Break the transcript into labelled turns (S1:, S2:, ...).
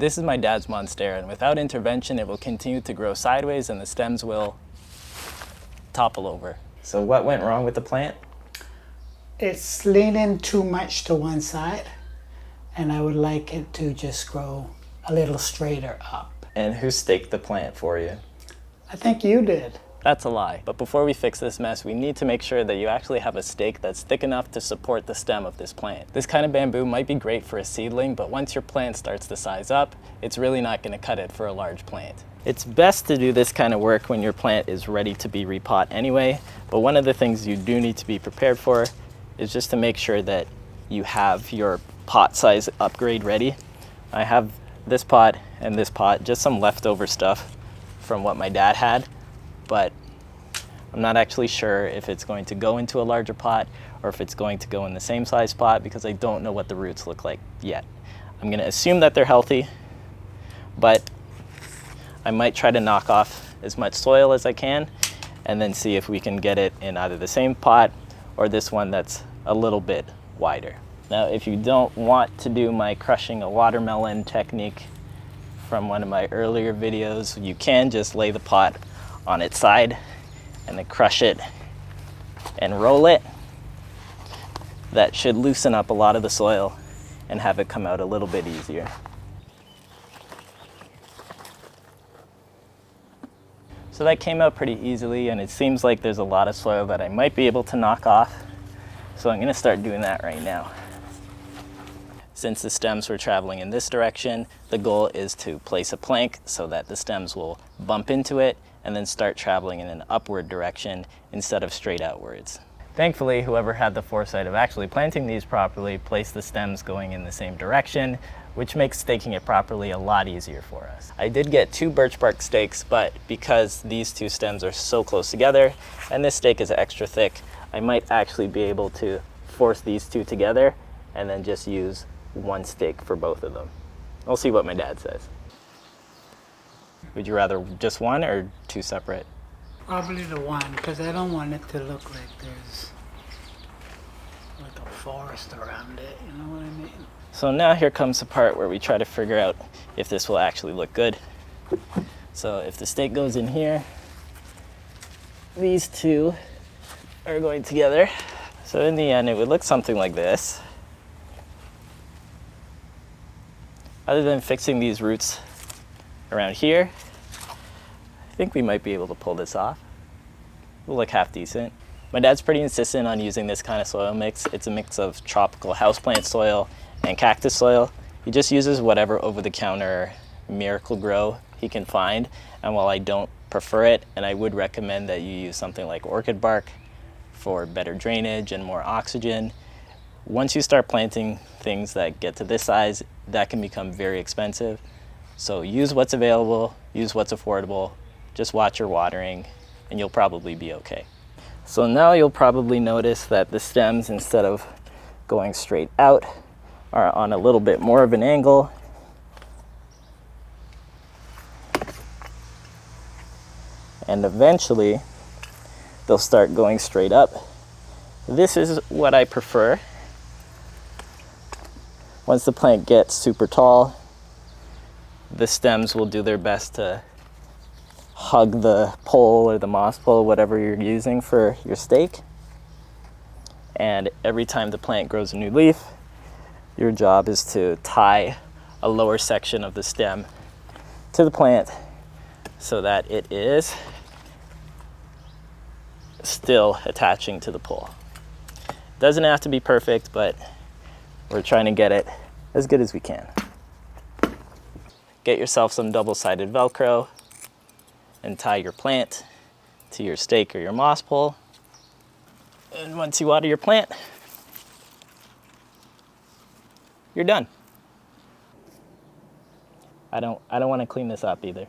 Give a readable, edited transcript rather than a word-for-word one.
S1: This is my dad's Monstera, and without intervention, it will continue to grow sideways and the stems will topple over.
S2: So what went wrong with the plant?
S3: It's leaning too much to one side, and I would like it to just grow a little straighter up.
S2: And who staked the plant for you?
S3: I think you did.
S1: That's a lie. But before we fix this mess, we need to make sure that you actually have a stake that's thick enough to support the stem of this plant. This kind of bamboo might be great for a seedling, but once your plant starts to size up, it's really not going to cut it for a large plant. It's best to do this kind of work when your plant is ready to be repot anyway, but one of the things you do need to be prepared for is just to make sure that you have your pot size upgrade ready. I have this pot and this pot, just some leftover stuff from what my dad had, but I'm not actually sure if it's going to go into a larger pot or if it's going to go in the same size pot because I don't know what the roots look like yet. I'm going to assume that they're healthy, but I might try to knock off as much soil as I can and then see if we can get it in either the same pot or this one that's a little bit wider. Now, if you don't want to do my crushing a watermelon technique from one of my earlier videos, you can just lay the pot on its side and then crush it and roll it. That should loosen up a lot of the soil and have it come out a little bit easier. So that came out pretty easily, and it seems like there's a lot of soil that I might be able to knock off. So I'm gonna start doing that right now. Since the stems were traveling in this direction, the goal is to place a plank so that the stems will bump into it and then start traveling in an upward direction instead of straight outwards. Thankfully, whoever had the foresight of actually planting these properly placed the stems going in the same direction, which makes staking it properly a lot easier for us. I did get 2 birch bark stakes, but because these 2 stems are so close together and this stake is extra thick, I might actually be able to force these 2 together and then just use 1 stake for both of them. I'll see what my dad says. Would you rather just 1 or 2 separate?
S3: Probably the 1, because I don't want it to look like there's like a forest around it, you know what I mean?
S1: So now here comes the part where we try to figure out if this will actually look good. So if the stake goes in here, these 2 are going together. So in the end, it would look something like this. Other than fixing these roots around here, I think we might be able to pull this off. It'll look half decent. My dad's pretty insistent on using this kind of soil mix. It's a mix of tropical houseplant soil and cactus soil. He just uses whatever over-the-counter Miracle Grow he can find. And while I don't prefer it, and I would recommend that you use something like orchid bark for better drainage and more oxygen, once you start planting things that get to this size, that can become very expensive. So use what's available, use what's affordable, just watch your watering, and you'll probably be okay. So now you'll probably notice that the stems, instead of going straight out, are on a little bit more of an angle. And eventually, they'll start going straight up. This is what I prefer. Once the plant gets super tall, the stems will do their best to hug the pole or the moss pole, whatever you're using for your stake. And every time the plant grows a new leaf, your job is to tie a lower section of the stem to the plant so that it is still attaching to the pole. Doesn't have to be perfect, but we're trying to get it as good as we can. Get yourself some double-sided Velcro and tie your plant to your stake or your moss pole. And once you water your plant, you're done. I don't want to clean this up either.